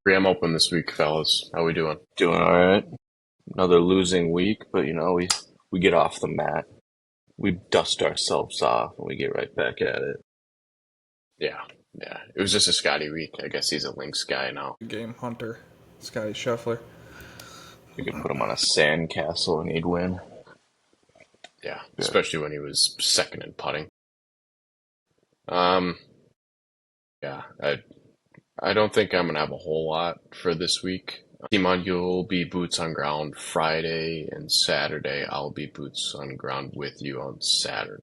3M open this week, fellas. How we doing? Doing all right. Another losing week, but we get off the mat. We dust ourselves off and we get right back at it. Yeah, yeah. It was just a Scotty week. I guess he's a Lynx guy now. Game hunter, Scotty Scheffler. We could put him on a sand castle and he'd win. Yeah, Yeah. especially when he was second in putting. Um, yeah. I don't think I'm gonna have a whole lot for this week. Timon, you'll be boots on ground Friday and Saturday. I'll be boots on ground with you on Saturday.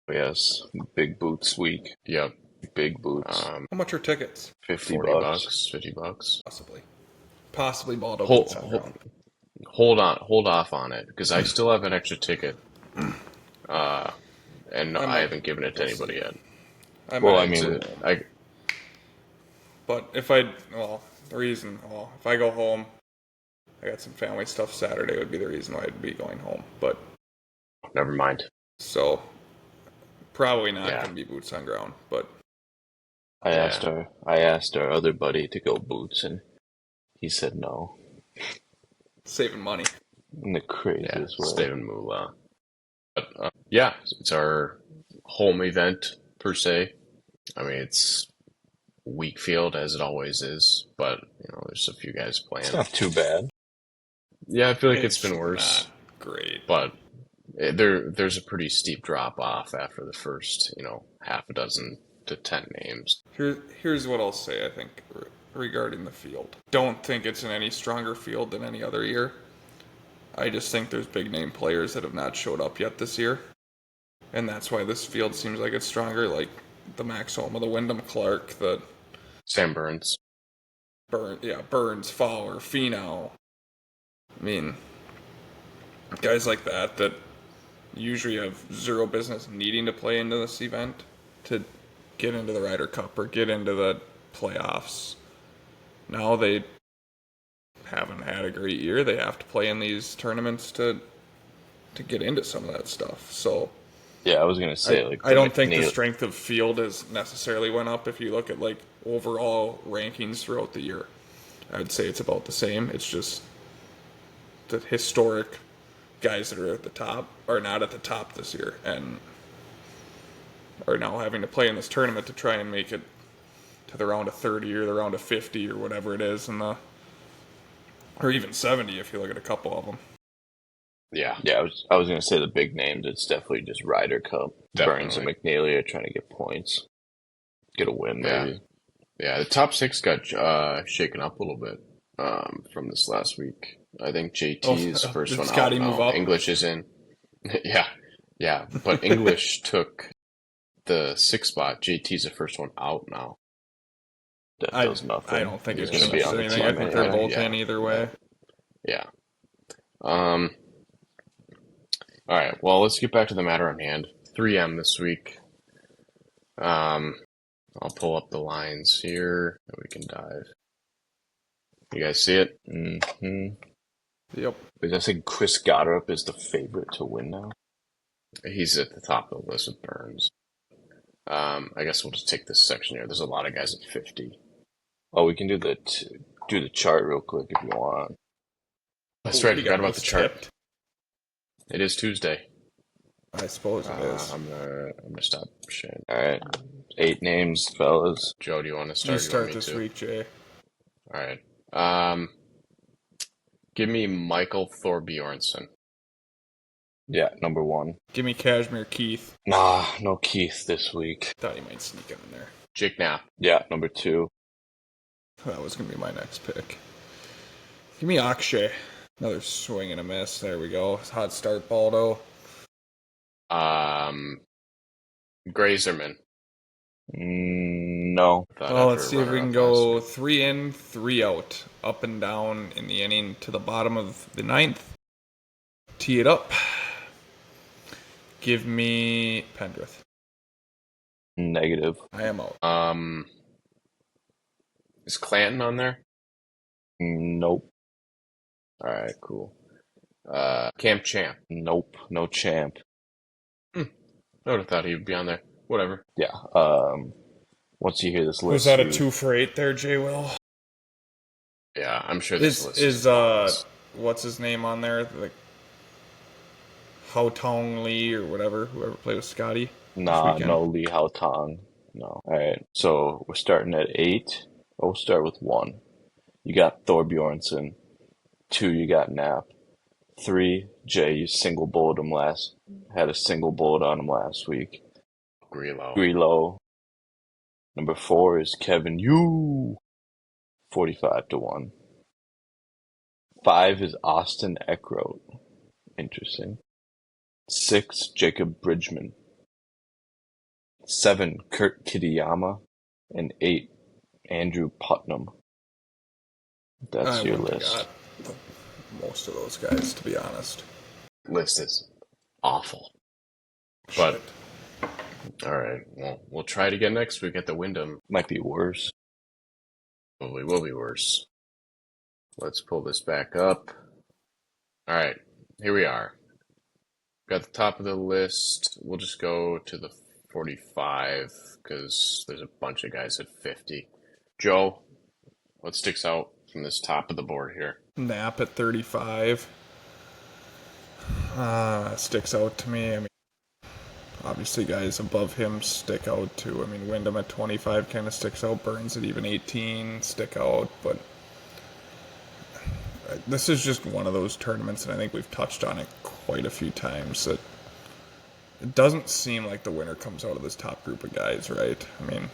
Yes, big boots week. Yep. Big boots. How much are tickets? 50 40 bucks. bucks, 50 bucks. Possibly balled up Hold, boots on hold, ground. hold off on it because I still have an extra ticket. And I I might haven't given it to go see anybody yet. Well, I might mean, go home. I But if I go home, I got some family stuff Saturday would be the reason why I'd be going home. But never mind. so probably not Yeah. gonna be boots on ground. But I Yeah. asked our other buddy to go boots and he said no. saving money. In the Yeah, craziest way. saving moolah. But yeah, it's our home event per se. I mean, it's weak field as it always is, but there's a few guys playing. It's not too bad. Yeah, I feel like it's been worse, Not great. but there's a pretty steep drop off after the first, half a dozen to 10 names. Here's what I'll say. I think regarding the field, don't think it's in any stronger field than any other year. I just think there's big name players that have not showed up yet this year, and that's why this field seems like it's stronger. Like the Max Homa, the Wyndham Clark, the Sam Burns. Burns, Fowler, Finau. I mean, guys like that usually have zero business needing to play into this event to get into the Ryder Cup or get into the playoffs. Now they haven't had a great year. They have to play in these tournaments to get into some of that stuff. So Yeah, I was gonna say I don't think the strength of field has necessarily went up if you look at like overall rankings throughout the year. I'd say it's about the same. It's just the historic guys that are at the top are not at the top this year and are now having to play in this tournament to try and make it to the round of 30 or the round of 50 or whatever it is, or even 70 if you look at a couple of them. Yeah, Yeah, I was gonna say the big names. It's definitely just Ryder Cup. Definitely. Burns and McNeely are trying to get points, get a win maybe. Yeah, the top six got shaken up a little bit from this last week. I think JT's first did one Scotty out move now. up? English is in. Yeah, but English took the sixth spot. JT's the first one out now. That does nothing. I don't think He's it gonna be changes on the anything. team I think they're anyway. both in either way. Yeah. All right. Well, let's get back to the matter at hand. 3M this week. I'll pull up the lines here and we can dive. You guys see it? Mm-hmm. Yep. But I think Chris Goddard is the favorite to win now. He's at the top of the list with Burns. I guess we'll just take this section here. There's a lot of guys at 50. Oh, we can do the chart real quick if you want. That's right. I We forgot got about the those chart. tipped. It is Tuesday. I suppose it is. I'm gonna stop sharing. All right, 8 names, fellas. Joe, do you want to start? You You start want me this to? week, Jay. All right. Give me Michael Thorbjornsen. Yeah, number 1. Give me Cashmere Keith. Nah, no Keith this week. Thought he might sneak in there. Jake Knapp. Yeah, number 2. That was going to be my next pick. Give me Akshay. Another swing and a miss. There we go. Hot start, Baldo. Grazerman. No. Well, let's see if we can go 3 in, 3 out. Up and down in the inning to the bottom of the 9th. Tee it up. Give me Pendrith. Negative. I am out. Is Clanton on there? Nope. All right, cool. Cam Champ. Nope. No champ. I would have thought he would be on there. Whatever. Yeah. Once you hear this list, Was that a 2 for 8 there, Jay Will? Yeah, I'm sure this Is list is is enormous. what's his name on there? Like Hao Tong Lee or whatever, whoever played with Scotty this Nah, weekend. no Li Hao Tong. No. All right. So we're starting at eight. We'll start with one. You got Thor Bjornsson. Two, you got Knapp. Three, Jay, you single bullet him had a single bullet on him last week. Grillo. Grillo. Number four is Kevin Yu, 45-1. Five is Austin Eckroat. Interesting. Six, Jacob Bridgman. Seven, Kurt Kitayama. And eight, Andrew Putnam. I That's your wouldn't have got list. most of those guys, to be honest. List is awful. Shit. But all right, well, we'll try it again next week at the Wyndham. Might be worse. Probably will be worse. Let's pull this back up. All right, here we are. Got the top of the list. We'll just go to the 45 because there's a bunch of guys at 50. Joe, what sticks out from this top of the board here? Knapp at 35 sticks out to me. I mean, obviously guys above him stick out too. I mean, Wyndham at 25 kind of sticks out. Burns at even 18 stick out. But this is just one of those tournaments, and I think we've touched on it quite a few times, that it doesn't seem like the winner comes out of this top group of guys, right? I mean,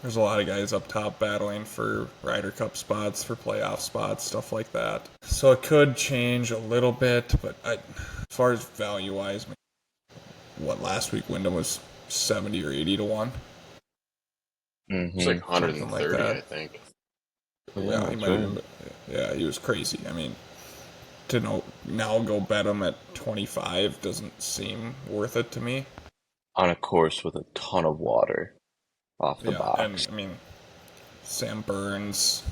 there's a lot of guys up top battling for Ryder Cup spots, for playoff spots, stuff like that. So it could change a little bit, but as far as value-wise, what, last week Wyndham was 70 or 80-1? It's like Something like 130, that. I think. Yeah, Yeah, he that's might have right. been. Yeah, he was crazy. I mean, to now go bet him at 25 doesn't seem worth it to me. On a course with a ton of water off the Yeah, and box. I mean, Sam Burns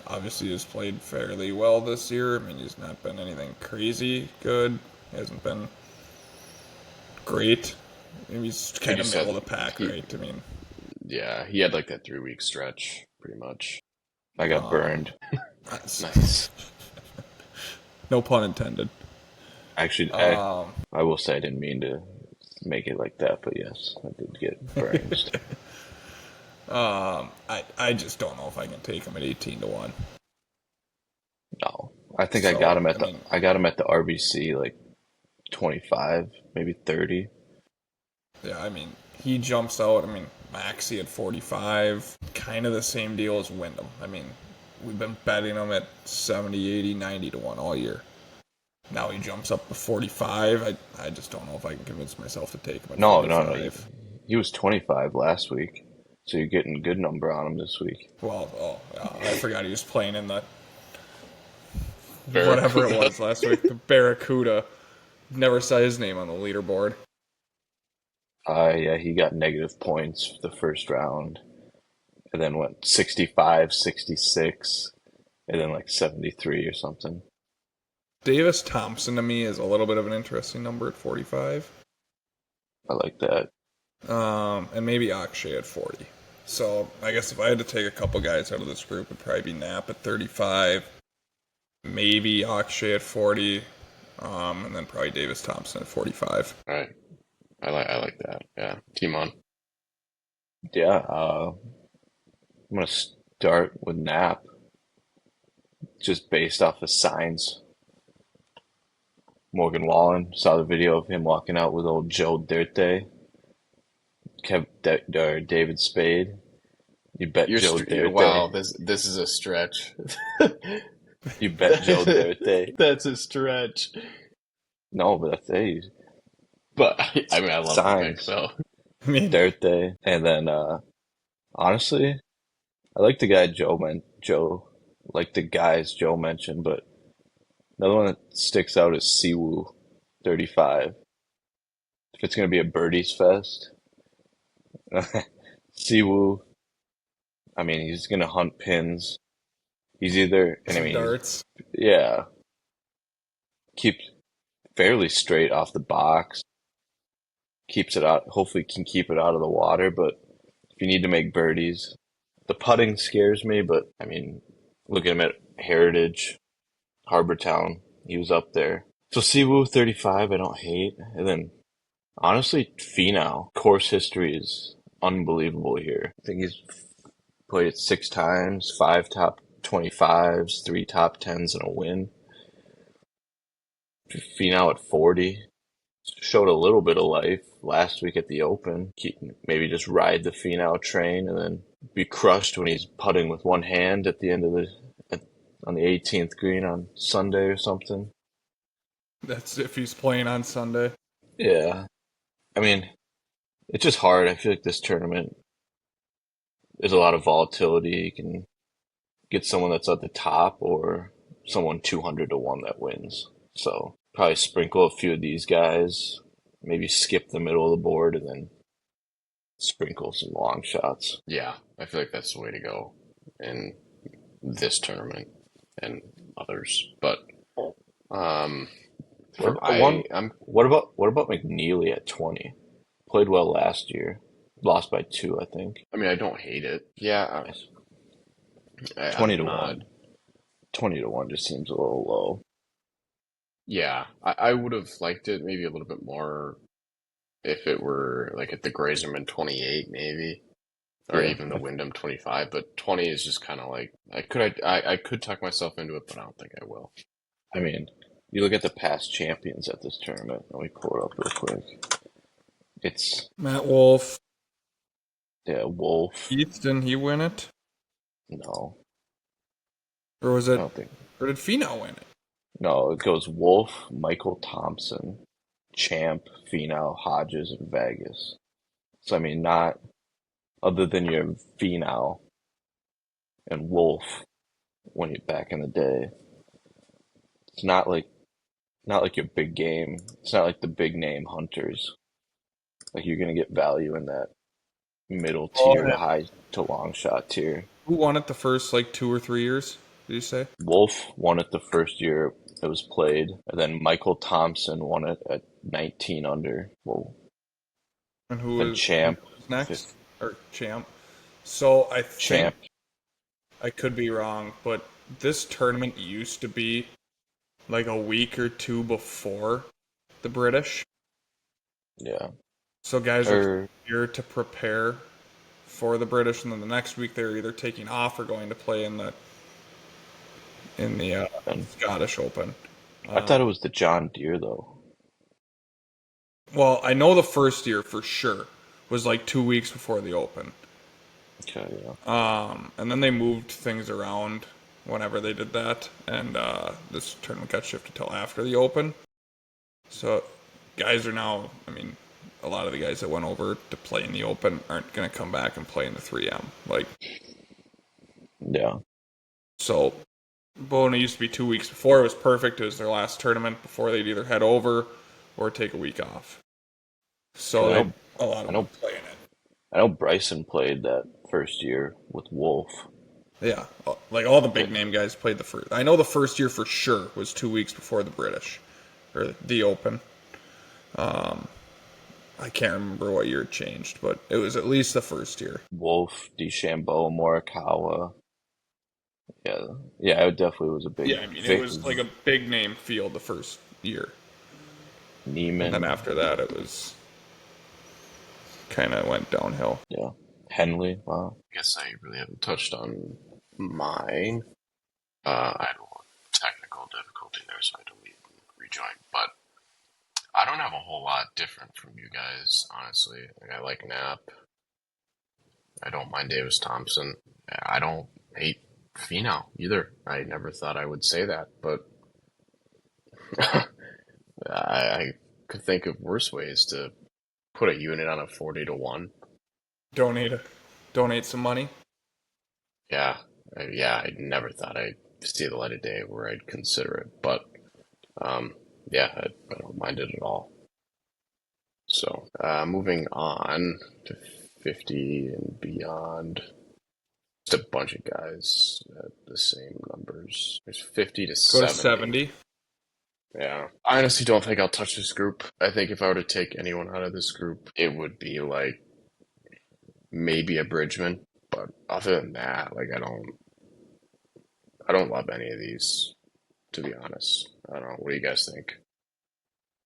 obviously has played fairly well this year. I mean, he's not been anything crazy good. He hasn't been great. He's He kind of just middle had of the pack, he right? I mean, yeah, he had like that 3 week stretch pretty much. I got um, burned. Nice. no pun intended. Actually, I will say I didn't mean to make it like that, but yes, I did get burned. I just don't know if I can take him at 18-1. No, I think So I mean, I got him at the RBC like 25, maybe 30. yeah, I mean, he jumps out. I mean, Maxi at 45, kind of the same deal as Wyndham. I mean, we've been betting him at 70, 80, 90-1 all year. Now he jumps up to 45. I just don't know if I can convince myself to take him at No. 45. He was 25 last week, so you're getting a good number on him this week. Well, I forgot he was playing in the whatever it Barracuda. was last week. The Barracuda. Never saw his name on the leaderboard. Yeah, he got negative points the first round, and then went 65, 66, and then like 73 or something. Davis Thompson to me is a little bit of an interesting number at 45. I like that. And maybe Akshay at 40. So I guess if I had to take a couple guys out of this group, it'd probably be Knapp at 35, maybe Akshay at 40, and then probably Davis Thompson at 45. All right. I like that. Yeah. Team on. Yeah, I'm gonna start with Knapp, just based off of signs. Morgan Wallen, saw the video of him walking out with old Joe Dirte, or David Spade. You bet Joe Wow, Dirte. this is a stretch. You bet Joe Dirte. That's a stretch. No, but that's hey, But I mean, I love the pick signs. though. I mean, Dirte, and then honestly, I like the guy Joe, like the guys Joe mentioned, but another one that sticks out is Siwoo, 35. If it's gonna be a birdies fest, Siwoo. I mean, he's gonna hunt pins. He's either, and I some mean, darts. yeah, keeps fairly straight off the box. Keeps it out. Hopefully, can keep it out of the water. But if you need to make birdies, the putting scares me. But I mean, Look at him at Heritage, Harbor Town. He was up there. So Siwoo 35, I don't hate. And then honestly, Finau. Course history is unbelievable here. I think he's played it 6 times, 5 top 25s, 3 top 10s, and a win. Finau at 40. Showed a little bit of life last week at the Open. Maybe just ride the Finau train and then be crushed when he's putting with one hand at the end of on the 18th green on Sunday or something. That's if he's playing on Sunday. Yeah. I mean, it's just hard. I feel like this tournament, there's a lot of volatility. You can get someone that's at the top or someone 200 to 1 that wins. So probably sprinkle a few of these guys, maybe skip the middle of the board and then sprinkle some long shots. Yeah, I feel like that's the way to go in this tournament and others. But um, What for about one? I'm What about McNeely at 20? Played well last year. Lost by 2, I think. I mean, I don't hate it. Yeah, Nice. I'm 20 to not. 1. 20 to 1 just seems a little low. Yeah, I would have liked it maybe a little bit more if it were like at the Grazerman 28 maybe, or Yeah. even the Wyndham 25. But 20 is just kind of like I could tuck myself into it, but I don't think I will. I mean, you look at the past champions at this tournament. Let me pull it up real quick. It's, Matt Wolf. yeah, Wolf. Keith, didn't he win it? No, Or was I it, don't think. or did Finau win it? No, it goes Wolf, Michael Thompson, Champ, Finau, Hodges, and Vegas. So, I mean, not other than your Finau and Wolf when you're back in the day. It's not like your big game. It's not like the big name hunters. Like you're gonna get value in that middle Oh, tier to high to long shot tier. who won it the first like 2 or 3 years? Did you say? Wolf won it the first year it was played, and then Michael Thompson won it at 19 under. Well, And then who Champ, was next? Or Champ? So I think Champ, I could be wrong, but this tournament used to be like a week or two before the British. yeah, So guys are or here to prepare for the British, and then the next week they're either taking off or going to play in the and Scottish Open. I thought it was the John Deere though. Well, I know the first year for sure was like 2 weeks before the Open, Okay, yeah, and then they moved things around whenever they did that, and this tournament got shifted till after the Open. So guys are now, I mean, a lot of the guys that went over to play in the Open aren't going to come back and play in the 3M. Like, yeah. so Bona used to be 2 weeks before. It was perfect. It was their last tournament before they'd either head over or take a week off. So Because they a lot I of them know, play in it. I know Bryson played that first year with Wolf. Yeah, like all the big But name guys played the first. I know the first year for sure was 2 weeks before the British or the Open. I can't remember what year it changed, but it was at least the first year. Wolf, DeChambeau, Morikawa. Yeah, yeah, it definitely was a big Yeah, I mean it Vic was like a big name field the first year, and then Neiman. after that it was kind of went downhill. Yeah, Henley. Wow. I guess I really haven't touched on mine. I had a little technical difficulty there, so I had to leave and rejoin. But I don't have a whole lot different from you guys, honestly. Like, I like Knapp. I don't mind Davis Thompson. I don't hate Finau either. I never thought I would say that, but I could think of worse ways to put a unit on a 40 to 1. Donate donate some money. Yeah, yeah, I never thought I'd see the light of day where I'd consider it, but yeah, I don't mind it at all. So, moving on to 50 and beyond. Just a bunch of guys at the same numbers. There's 50 to Go to 70. 70. Yeah. I honestly don't think I'll touch this group. I think if I were to take anyone out of this group, it would be like maybe a Bridgman. But other than that, like I don't love any of these, to be honest. I don't know. What do you guys think?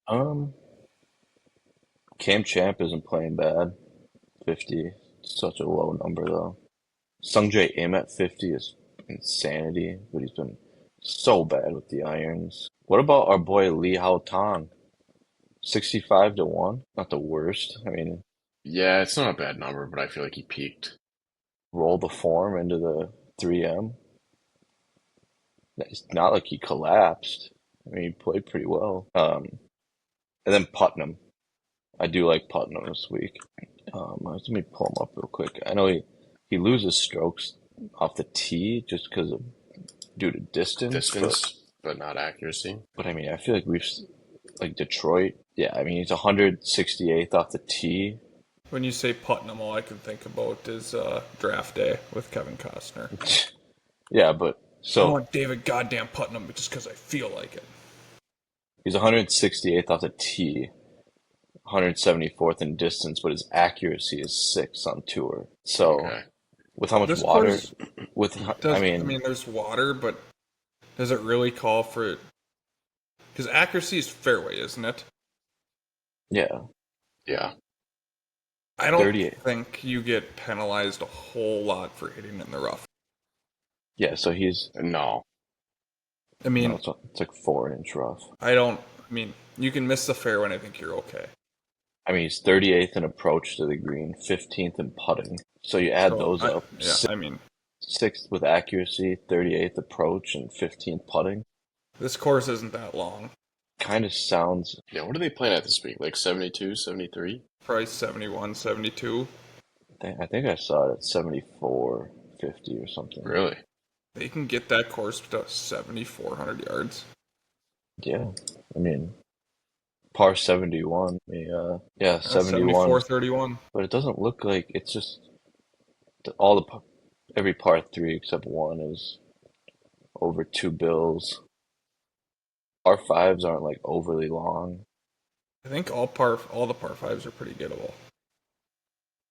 Um, Cam Champ isn't playing bad. 50, such a low number though. Sungjae Im at 50 is insanity, but he's been so bad with the irons. What about our boy Lee Hao Tong? 65 to 1? Not the worst. I mean, Yeah, it's not a bad number, but I feel like he peaked. roll the form into the 3M. It's not like he collapsed. I mean, he played pretty well. And then Putnam. I do like Putnam this week. Let me pull him up real quick. I know he loses strokes off the tee just because of due to distance, Distance, but not accuracy. but I mean, I feel like like Detroit. Yeah, I mean, he's 168th off the tee. When you say Putnam, all I can think about is Draft Day with Kevin Costner. Yeah, but I so want David goddamn Putnam just because I feel like it. he's 168th off the tee, 174th in distance, but his accuracy is 6th on tour. So Okay. with how much This water, course I does. I mean, mean, there's water, but does it really call for it? Because accuracy is fairway, isn't it? yeah, Yeah. I don't 38. think you get penalized a whole lot for hitting in the rough. Yeah, so he's No. I no, mean, it's like 4 inch rough. I don't. I mean, you can miss the fairway, and I think you're okay. I mean, he's 38th in approach to the green, 15th in putting. So you add So those up. yeah, I mean, Sixth with accuracy, 38th approach, and 15th putting. this course isn't that long. Kind of sounds. Yeah, what are they playing at this week? Like 72, 73? Price 71, 72. I think I saw it at 74.50 or something. Really? They can get that course to 7,400 yards. Yeah, I mean, par 71. Yeah, 71. 74.31. But it doesn't look like it's just every par three except one is over 2 bills. Par fives aren't like overly long. I think all the par fives are pretty gettable.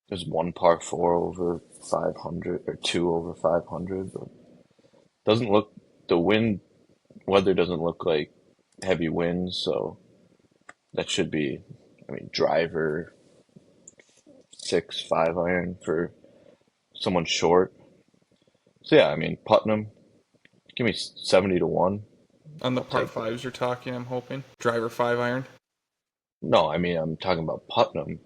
There's one par four over 500 or two over 500, but doesn't look the weather doesn't look like heavy winds, so that should be. I mean, driver 6 5 iron for someone short. So yeah, I mean Putnam, give me 70 to 1. On the I'll par take that. fives, you're talking. I'm hoping driver 5 iron. No, I mean I'm talking about Putnam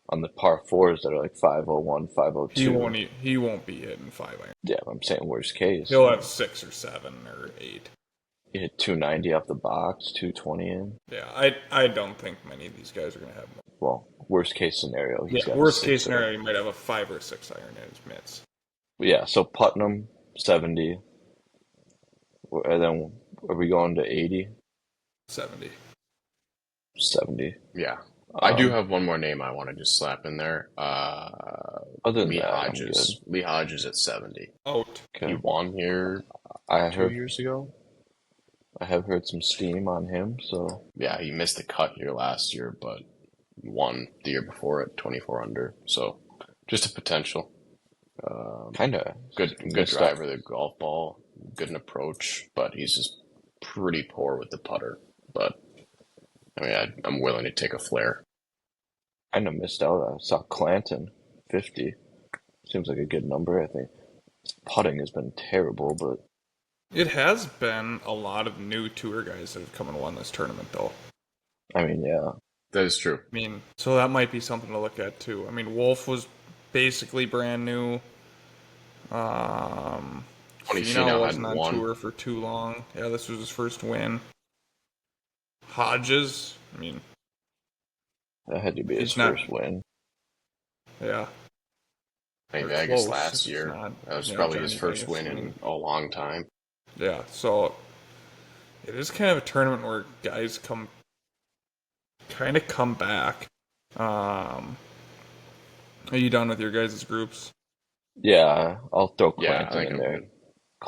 on the par fours that are like 501, He 502. won't. He won't be hitting 5 iron. Yeah, I'm saying worst case. He'll have 6 or 7 or 8. You hit 290 off the box, 220 in. Yeah, I don't think many of these guys are gonna have more. Well, worst case scenario, he's Yeah, got a worst case sixer. scenario, he might have a 5 or 6 iron in his mitts. But yeah, so Putnam 70, and then are we going to 80? 70. 70. Yeah. I do Um, have one more name I want to just slap in there. Other than Lee that, I'm Hodges. good. Lee Hodges at 70. Out. He Okay. won here I 2 years ago. I have heard some steam on him, so Yeah, he missed the cut here last year, but won the year before at 24 under. So just a potential. kind of Good missed out. driver, the golf ball, good in approach, but he's just pretty poor with the putter. But I mean, I'm willing to take a flare. Kind of missed out. I saw Clanton 50. Seems like a good number. I think his putting has been terrible, but It has been a lot of new tour guys that have come and won this tournament, though. I mean, yeah, That is true. I mean, so that might be something to look at too. I mean, Wolf was basically brand new. Tony Finau Finau wasn't hadn't on won. tour for too long. Yeah, this was his first win. Hodges, I mean, that had to be his he's not. first win. Yeah, I think they're Vegas close. last It's year. not, That was yeah, probably his Johnny first Vegas win in winning. a long time. Yeah, so it is kind of a tournament where guys come back. Are you done with your guys' groups? Yeah, I'll throw Yeah, I Clanton think in I'm there. good.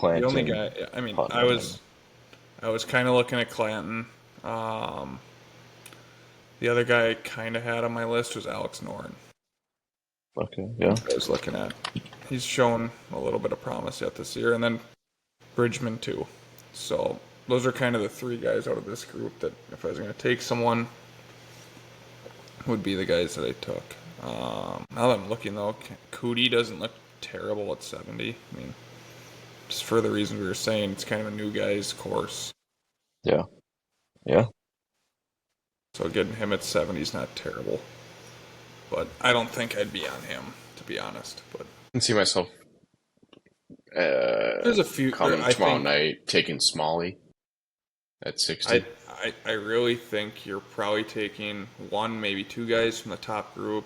The only Clanton, guy, I mean, I Putnam, and was kind of looking at Clanton. Um, the other guy I kind of had on my list was Alex Noren. okay, yeah. I was looking at. He's shown a little bit of promise yet this year, and then Bridgman too. So those are kind of the three guys out of this group that if I was going to take someone, would be the guys that I took. Now that I'm looking though, Cootie doesn't look terrible at 70. I mean, just for the reason we were saying, it's kind of a new guy's course. Yeah. Yeah. So getting him at 70 is not terrible. But I don't think I'd be on him, to be honest. But I can see myself there's a few. come I tomorrow think night taking Smalley at I, 60. I really think you're probably taking one, maybe two guys from the top group,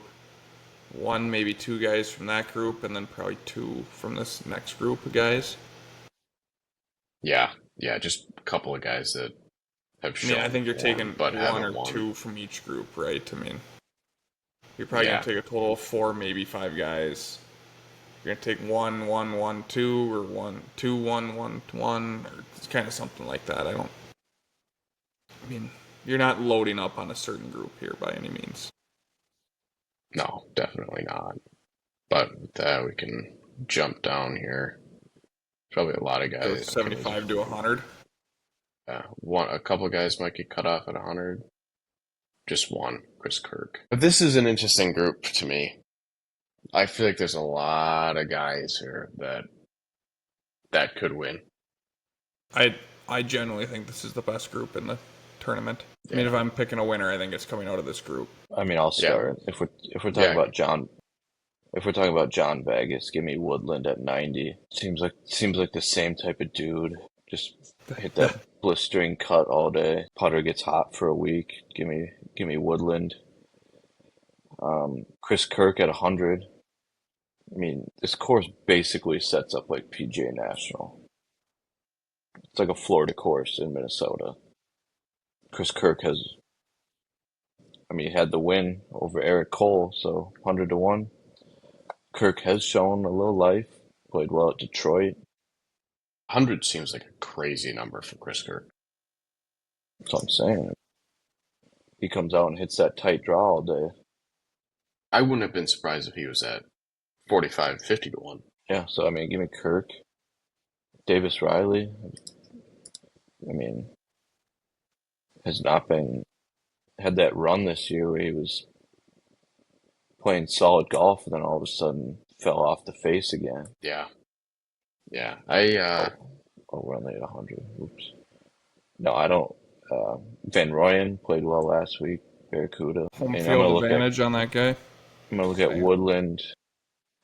one, maybe two guys from that group, and then probably two from this next group of guys. Yeah, yeah, just a couple of guys that have I mean, I shown think you're form taking but one haven't or won. two from each group, right? I mean, you're probably going Yeah, to take a total of four, maybe five guys. You're going to take one, one, one, two, or one, two, one, one, one, or it's kind of something like that. I mean, you're not loading up on a certain group here by any means. no, definitely not. But with that, we can jump down here. Probably a lot of Go guys. Okay, 75 to 100. a couple of guys might get cut off at 100. Just one, Chris Kirk. But this is an interesting group to me. I feel like there's a lot of guys here that could win. I I generally think this is the best group in the tournament. I mean, if Yeah, I'm picking a winner, I think it's coming out of this group. I mean, I'll yeah, start. If we're talking yeah. about John Vegas, give me Woodland at 90. Seems like the same type of dude. Just hit that blistering cut all day. Putter gets hot for a week. Give me Woodland. Chris Kirk at 100. I mean, this course basically sets up like PGA National. It's like a Florida course in Minnesota. Chris Kirk he had the win over Eric Cole, so 100 to 1. Kirk has shown a little life, played well at Detroit. 100 seems like a crazy number for Chris Kirk. That's what I'm saying. He comes out and hits that tight draw all day. I wouldn't have been surprised if he was at 45, 50 to 1. Yeah, so give me Kirk. Davis Riley, I mean, has not been had that run this year where he was playing solid golf and then all of a sudden fell off the face again. Yeah, yeah. We're only at 100. Oops. No, I don't. Van Royen played well last week. Barracuda. Home I'm field gonna look at advantage on that guy. Bang.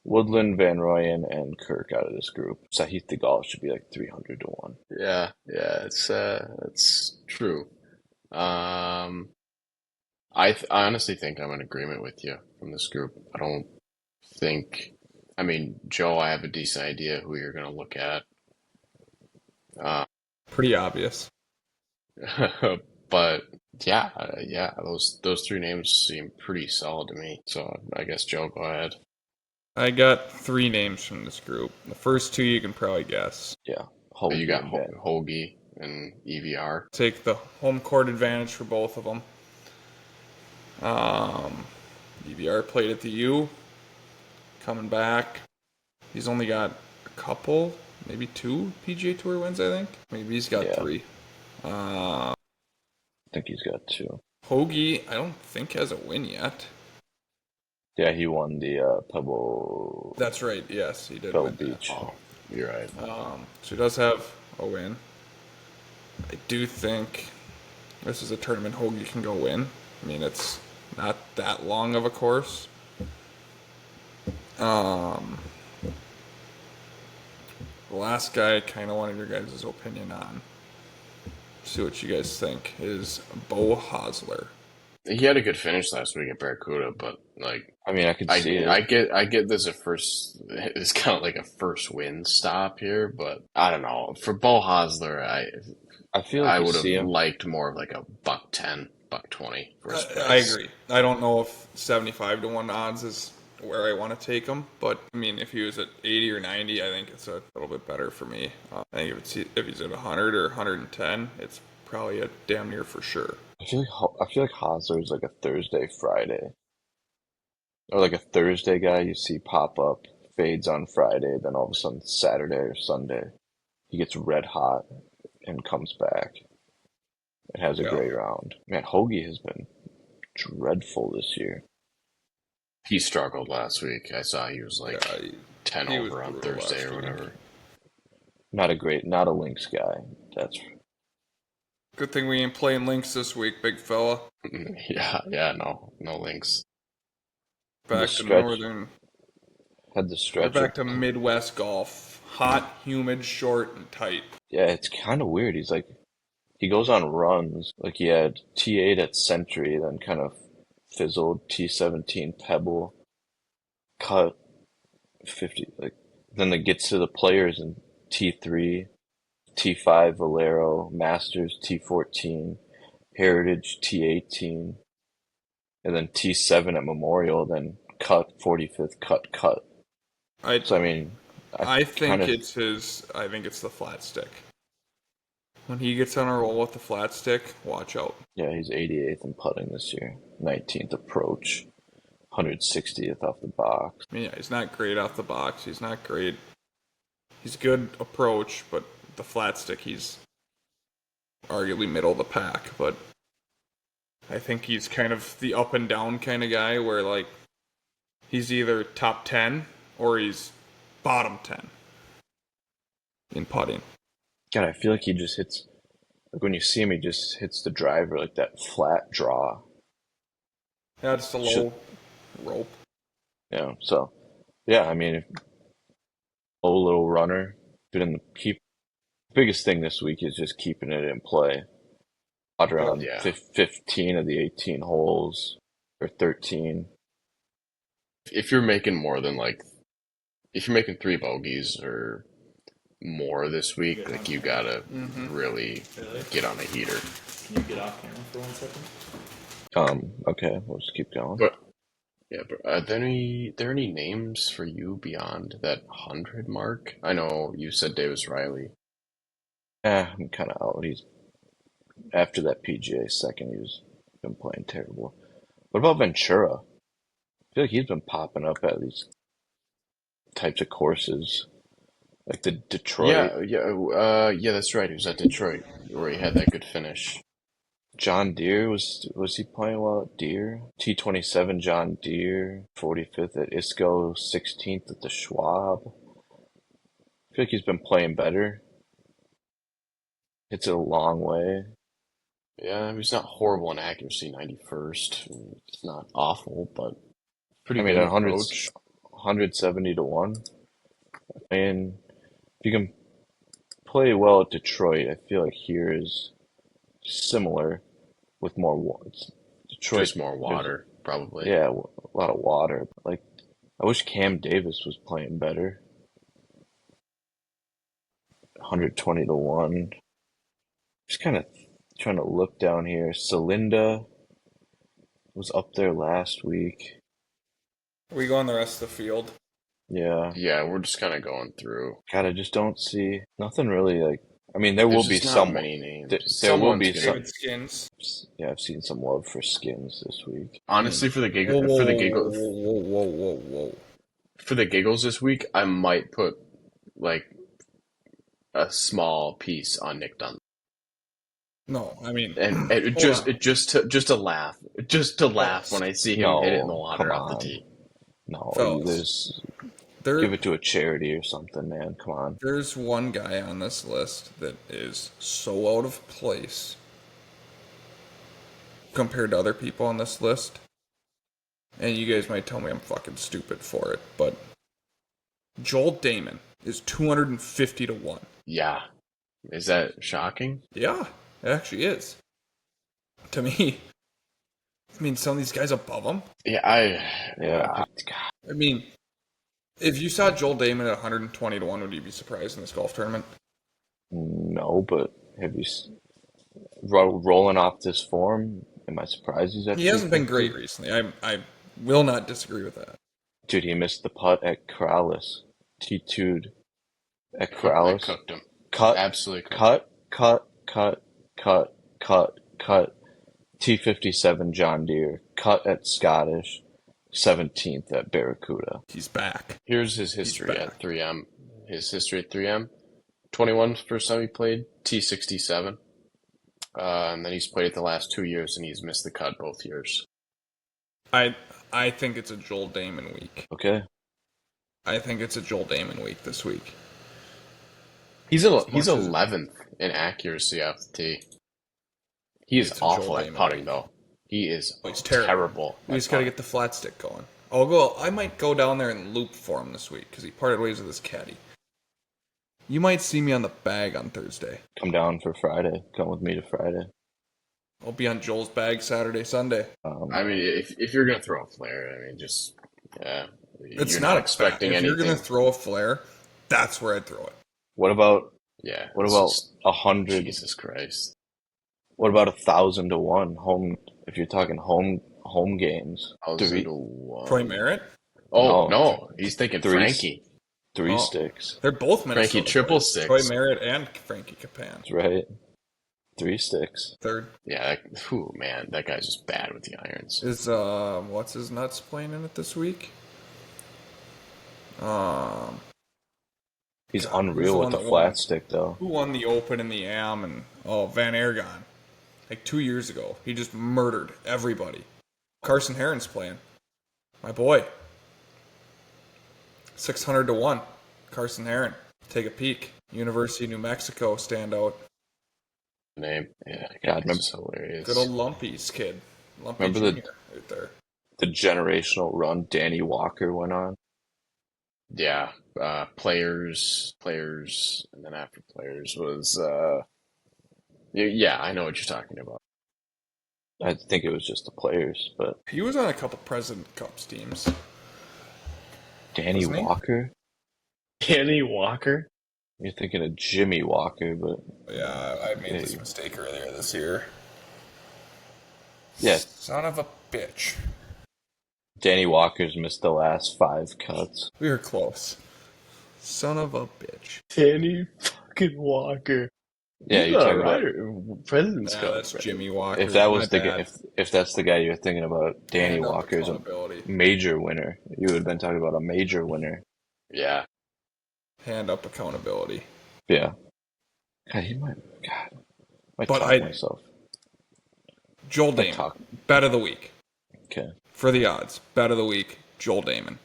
Woodland, Van Royen, and Kirk out of this group. Sahith Theegala should be like 300 to 1. Yeah, it's true. I honestly think I'm in agreement with you from this group. I don't think, I mean, Joe, I have a decent idea who you're going to look at. Pretty obvious. But yeah, those three names seem pretty solid to me. So I guess Joe, go ahead. I got three names from this group. The first two you can probably guess. Yeah, You Hoagie got and Van. Hoagie and EVR. Take the home court advantage for both of them. EVR played at the U. Coming back. He's only got a couple, maybe two PGA Tour wins, I think. Maybe he's got Yeah. three. I think he's got 2. Hoagie, I don't think has a win yet. Yeah, he won the Pebble That's right. Yes, he did Pebble win that. Beach. Oh, you're right. So he does have a win. I do think this is a tournament Hoagie can go win. I mean, it's not that long of a course. The last guy I kind of wanted your guys' opinion on. See what you guys think. Is Bo Hosler. He had a good finish last week at Barracuda, but like I could see it. I get this it's kind of like a first win stop here, but I don't know. For Bo Hosler, I feel like I you would see have him. liked more of like a $110, $120 first price. I agree. I don't know if 75 to 1 odds is where I want to take him, but I mean, if he was at 80 or 90, I think it's a little bit better for me. I think if he's at 100 or 110, it's probably a damn near for sure. I feel like Hosler is like a Thursday, Friday, or like a Thursday guy you see pop up, fades on Friday, then all of a sudden Saturday or Sunday, he gets red hot and comes back and has a Yeah. great round. Man, Hoagie has been dreadful this year. He struggled last week. I saw he was like Yeah, 10 he was over on brutal Thursday last or week. whatever. Not a Lynx guy. That's Good thing we ain't playing Lynx this week, big fella. Yeah, no links. the Back to stretch northern. had the We're stretch back of to Midwest golf. Hot, humid, short, and tight. yeah, it's kind of weird. He goes on runs. Like he had T8 at Century, then kind of fizzled. T17 Pebble, cut 50. Like then it gets to the players in T3, T5 Valero, Masters T14, Heritage T18, and then T7 at Memorial. Then cut 45th, cut. I So I mean, I I kind think of it's his. I think it's the flat stick. When he gets on a roll with the flat stick, watch out. yeah, he's 88th in putting this year, 19th approach, 160th off the box. I mean, yeah, he's not great off the box. He's not great. He's good approach, but the flat stick, he's arguably middle of the pack. But I think he's kind of the up and down kind of guy where, like, he's either top 10 or he's bottom 10 in putting. God, I feel like he just hits, like when you see him, he just hits the driver like that flat draw. Yeah, just a Should, low rope. so yeah, I mean, low little runner, but in the biggest thing this week is just keeping it in play. Out Yep. around Yeah. 15 of the 18 holes, or 13. If you're making more than if you're making 3 bogeys or more this week, like you gotta really get on a heater. Can you get off camera for 1 second? Okay, we'll just keep going. But yeah, but are there any names for you beyond that 100 mark? I know you said Davis Riley. I'm kind of out. He's after that PGA second, he's been playing terrible. What about Ventura? I feel like he's been popping up at these types of courses, like the Detroit. Yeah, that's right. He was at Detroit where he had that good finish. John Deere was he playing well at Deere? T27 John Deere, 45th at Isco, 16th at the Schwab. I feel like he's been playing better. Hits it a long way. Yeah, he's not horrible in accuracy, 91st. It's not awful, but pretty I mean, good at 100, approach. 170 to 1. And if you can play well at Detroit, I feel like here is similar with more Detroit. Just more water, probably. Yeah, a lot of water. Like, I wish Cam Davis was playing better. 120 to 1. Just kind of trying to look down here. Celinda was up there last week. Are we going the rest of the field? Yeah. Yeah, we're just kind of going through. God, I just don't see nothing really like. I mean, there will There's be just not some. many names. There will be Someone's some. David Skins. Yeah, I've seen some love for Skins this week. Honestly, for the Whoa. for the giggles this week, I might put like a small piece on Nick Dunn, No, I mean, and hold on. just to laugh, when I see him hit it in the No, water come off the on. tee. No, Fellas, give it to a charity or something, man. Come on. there's one guy on this list that is so out of place compared to other people on this list. And you guys might tell me I'm fucking stupid for it, but Joel Damon is 250 to 1. Yeah, is that shocking? Yeah, it actually is. To me. I mean, some of these guys above him. Yeah. I mean, if you saw Joel Damon at 120 to 1, would you be surprised in this golf tournament? No, but have you rolling off this form? Am I surprised he's at He hasn't been 250? great recently. I will not disagree with that. Dude, he missed the putt at Corrales. T2'd at I Corrales. cooked him. Cut, Absolutely cooked cut. T57 John Deere. Cut at Scottish. 17th at Barracuda. He's back. Here's his history back. at 3M. His history at 3M: 21 first time he played, T67. And then he's played it the last 2 years, and he's missed the cut both years. I think it's a Joel Damon week. Okay. I think it's a Joel Damon week this week. He's much as- 11th in accuracy off the tee. He is It's a awful Joel at Damon putting, week. though. He is He's terrible. We just got to get the flat stick going. I might go down there and loop for him this week because he parted ways with his caddy. You might see me on the bag on Thursday. Come down for Friday. Come with me to Friday. I'll be on Joel's bag Saturday, Sunday. I mean, if you're gonna throw a flare, I mean, just It's you're not expecting if anything. you're gonna throw a flare, that's where I'd throw it. What about Yeah. what it's about just- 100? Jesus Christ? What about 1,000 to 1 home? If you're talking home games, 1,000 to 1. Troy Merritt? Oh No. no, he's thinking Three- Frankie. three Oh. sticks. They're both Minnesota Frankie triple boys. sticks. Troy Merritt and Frankie Capan. That's right. 3 sticks. Third Yeah, man, that guy's just bad with the irons. is what's his nuts playing in it this week? He's who's unreal the with one the that flat won? stick, though. Who won the Open and the Am and Van Ergon? Like 2 years ago. He just murdered everybody. Carson Heron's playing. My boy. 600 to 1. Carson Heron. Take a peek. University of New Mexico standout. Name, yeah, God, it's just hilarious. Good old Lumpy's kid. Lumpy Remember Jr. right there. The generational run Danny Walker went on. Yeah, players, and then after players was yeah, I know what you're talking about. I think it was just the players, but He was on a couple President Cups teams. Danny Wasn't he? Walker? Danny Walker? You're thinking of Jimmy Walker, but Yeah, I made this mistake earlier this year. yeah, Son of a bitch. Danny Walker's missed the last 5 cuts. We were close. Son of a bitch. Danny fucking Walker. Yeah, He's you're not talking a about rider. President's Yeah, Cup. that's right? Jimmy Walker. if that was My the bad. if that's the guy you're thinking about, Danny Hand up Walker is a accountability. major winner. You would have been talking about a major winner. Yeah. Hand up accountability. Yeah. God, he might. God, might But talk myself. Joel Might Damon. talk. Bet of the week. Okay. For the odds. Bet of the week. Joel Damon.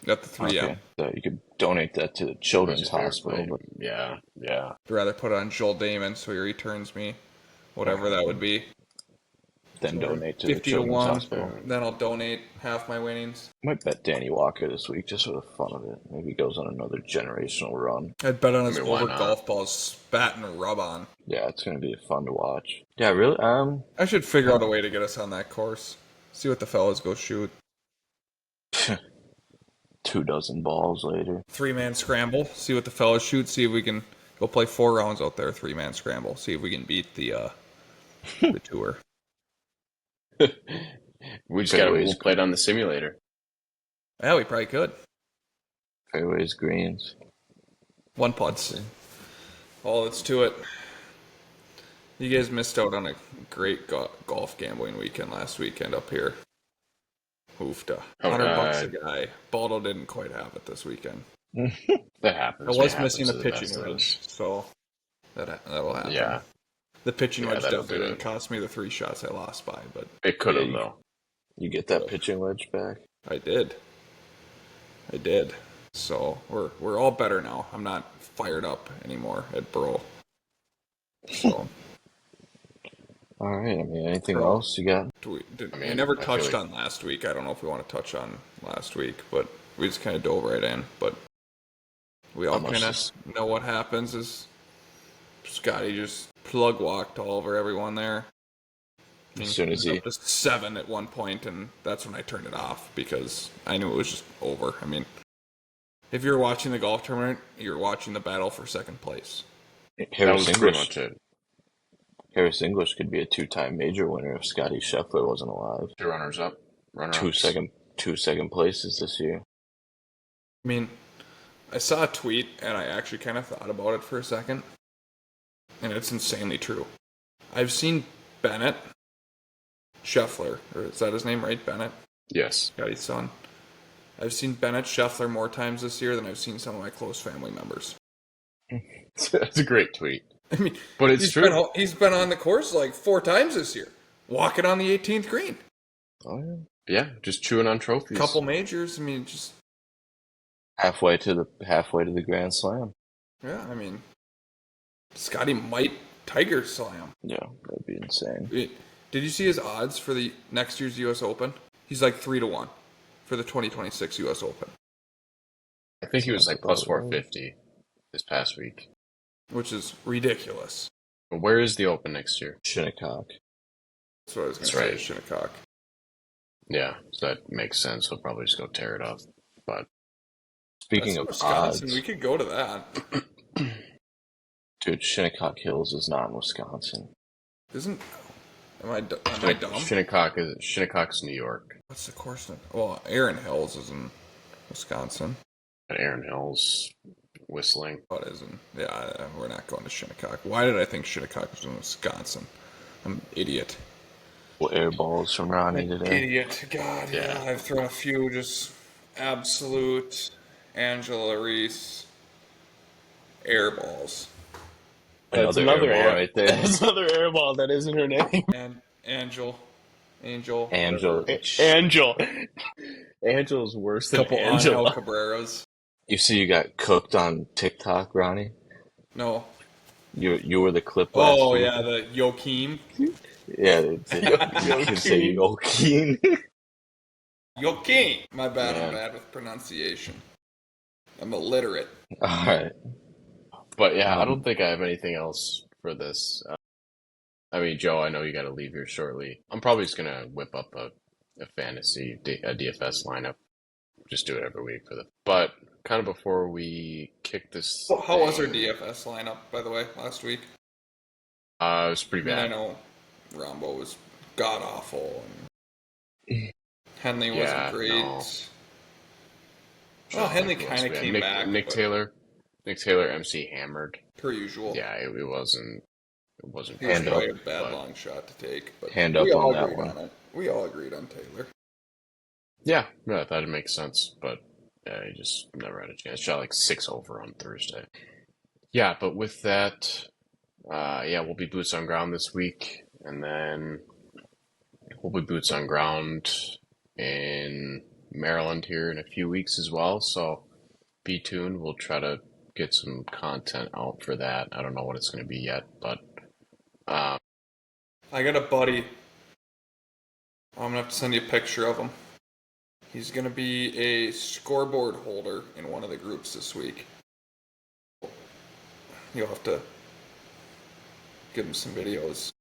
Got the 3M. Okay. So you could donate that to the Children's Who's your favorite Hospital. player? Yeah, yeah. I'd rather put it on Joel Damon so he returns me whatever that would be. Then donate to the 50 to Children's 1. Hospital. Then I'll donate half my winnings. Might bet Danny Walker this week just for the fun of it. Maybe he goes on another generational run. I'd bet on his I mean, why over not? golf balls spat and rub on. Yeah, it's gonna be fun to watch. Yeah, really. I should figure out a way to get us on that course. See what the fellas go shoot. 24 balls later. 3-man scramble. See what the fellas shoot. See if we can go play 4 rounds out there. 3-man scramble. See if we can beat the tour. We just gotta Fairways. we'll play it on the simulator. Yeah, we probably could. Fairways, greens. 1 putts. All that's to it. You guys missed out on a great golf gambling weekend last weekend up here. Hoofda. Oh, $100 a guy. Baldo didn't quite have it this weekend. That happens. I It was happens missing to the the pitching best of wedge, us. so that'll happen. Yeah, The pitching Yeah, wedge that'll definitely do didn't it. cost me the 3 shots I lost by, but it could have Yeah, though. You get that pitching wedge back. I did. So we're all better now. I'm not fired up anymore at Burrow. So All right. I mean, anything Bro. else you got? we mean, never I feel touched like- on last week. I don't know if we want to touch on last week, but we just kind of dove right in. But we all How much kind is- of know what happens is Scotty just plug walked all over everyone there. As soon as he, Up to 7 at one point, and that's when I turned it off because I knew it was just over. I mean, if you're watching the golf tournament, you're watching the battle for second place. That Harris was pretty English, much it. Harris English could be a 2-time major winner if Scotty Scheffler wasn't alive. The runners up, runner Two second places this year. I mean, I saw a tweet, and I actually kind of thought about it for a second, and it's insanely true. I've seen Bennett, Scheffler, or is that his name, right? Bennett, Yes. Scotty's son. I've seen Bennett Scheffler more times this year than I've seen some of my close family members. It's a great tweet. I mean, But it's true. He's been on the course like 4 times this year, walking on the 18th green. Oh yeah. Yeah, just chewing on trophies. Couple majors. I mean, just Halfway to the Grand Slam. yeah. I mean, Scotty might Tiger Slam. Yeah, that'd be insane. Did you see his odds for the next year's U.S. Open? He's like 3-1 for the 2026 U.S. Open, I think he was like plus 450 this past week. which is ridiculous. But where is the Open next year? Shinnecock. That's what I was going to That's say. right. Shinnecock. Yeah, so that makes sense. He'll probably just go tear it up. But Speaking That's of Wisconsin. odds, We could go to that. dude, Shinnecock Hills is not in Wisconsin. Isn't? Am I dumb? Shinnecock's New York. What's the course name? Well, Erin Hills is in Wisconsin. And Aaron Hill's whistling. What is in? Yeah, we're not going to Shinnecock. Why did I think Shinnecock was in Wisconsin? I'm an idiot. Well, air balls from Ronnie today. Idiot. God, Yeah. I've thrown a few just absolute Angela Reese air balls. That's another air right there. That's another airball. That isn't her name. And Angel. Angel. Angel. Angel's worse than Couple Angel Angela. Cabreras. You see, you got cooked on TikTok, Ronnie. No. You were the clip last Oh week. yeah, the Joachim. Yeah, you can say Joaquin. Joachim. My bad. Yeah. I'm bad with pronunciation. I'm illiterate. All right. But yeah, I don't think I have anything else for this. I mean, Joe, I know you got to leave here shortly. I'm probably just going to whip up a fantasy, a DFS lineup. Just do it every week for the. But kind of before we kick this. Well, how was our thing, DFS lineup, by the way, last week? It was pretty I bad. know Rombo was god awful. And Henley wasn't Yeah, great. no. Well, Henley Who else kind of we had? came back. Nick but Taylor. Nick Taylor, MC hammered. per usual. Yeah, it wasn't. It wasn't. He was Hand probably up, a bad but- long shot to take. But Hand up we all on that agreed one. on it. We all agreed on Taylor. Yeah, I thought it makes sense, but he just never had a chance. Shot like 6 over on Thursday. Yeah, but with that, we'll be boots on ground this week, and then we'll be boots on ground in Maryland here in a few weeks as well. So be tuned. We'll try to get some content out for that. I don't know what it's going to be yet, but I got a buddy. I'm gonna have to send you a picture of him. He's gonna be a scoreboard holder in one of the groups this week. You'll have to give him some videos.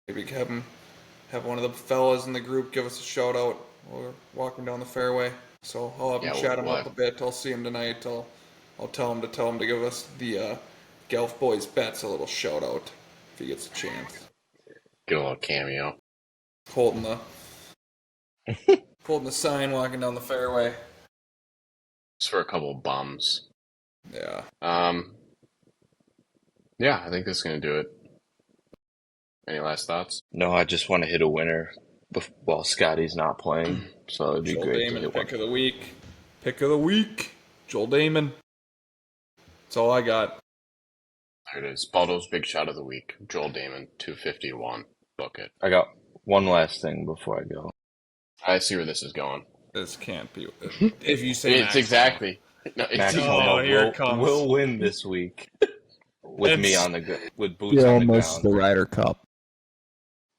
Maybe have one of the fellas in the group give us a shout out. We're walking down the fairway, so I'll have him Yeah, chat him we'll up a bit. I'll see him tonight. I'll tell him to give us the Galf Boys bets a little shout out if he gets a chance. get a little cameo. Holding the sign, walking down the fairway. Just for a couple of bums. Yeah. Yeah, I think that's going to do it. Any last thoughts? No, I just want to hit a winner while Scotty's not playing. So it'd be Joel great to Damon, hit pick one. of the week. Pick of the week. Joel Damon. That's all I got. There it is. Baldo's big shot of the week. Joel Damon, 251. Book it. I got one last thing before I go. I see where this is going. This can't be. If you say It's Max exactly. No, it's Max Oh, Homa here it comes. will win this week with me It's- on with boots You on the almost ground. the Ryder Cup.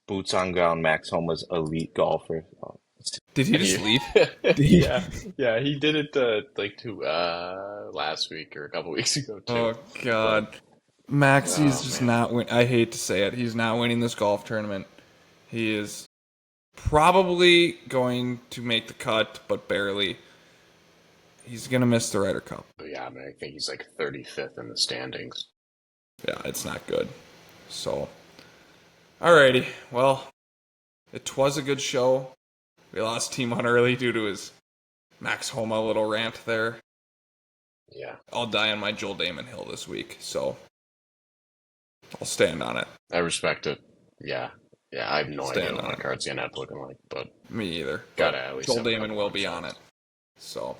Boots on ground. Max Homa's elite golfer. Did he just leave? yeah, he did it last week or a couple weeks ago too. Oh God, Maxie's Oh, just man. not win. I hate to say it, he's not winning this golf tournament. He is probably going to make the cut, but barely. He's gonna miss the Ryder Cup. But yeah, I mean, I think he's like 35th in the standings. Yeah, it's not good. So, alrighty. Well, it was a good show. We lost T-Mon early due to his Max Homa little rant there. Yeah, I'll die on my Joel Damon hill this week, so I'll stand on it. I respect it. Yeah, I have no idea Stand what on my it. card's gonna end up looking like, but Me either. gotta at least Joel have a Damon couple will long be on shots. it. So,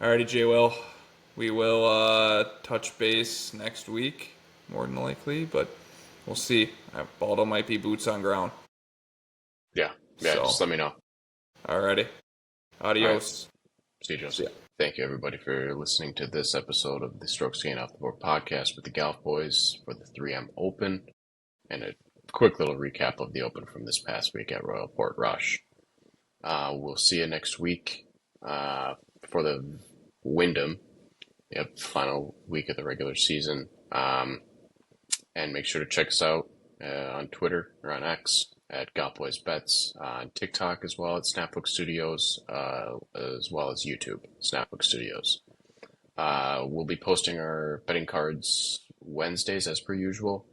alrighty, J. Will. We will touch base next week, more than likely, but we'll see. Baldo might be boots on ground. Yeah, So, just let me know. alrighty. All right, Adios. see you, See Joseph. ya. Thank you, everybody, for listening to this episode of the Strokes Gain Off the Board podcast with the Galf Boys for the 3M Open, and a quick little recap of the Open from this past week at Royal Portrush. We'll see you next week for the Wyndham. Yep, final week of the regular season. And make sure to check us out on Twitter or on X at Galf Boys Bets, on TikTok as well at Snapbook Studios, as well as YouTube, Snapbook Studios. We'll be posting our betting cards Wednesdays as per usual,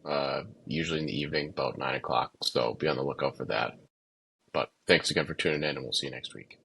usually in the evening, about 9 o'clock. So be on the lookout for that. But thanks again for tuning in, and we'll see you next week.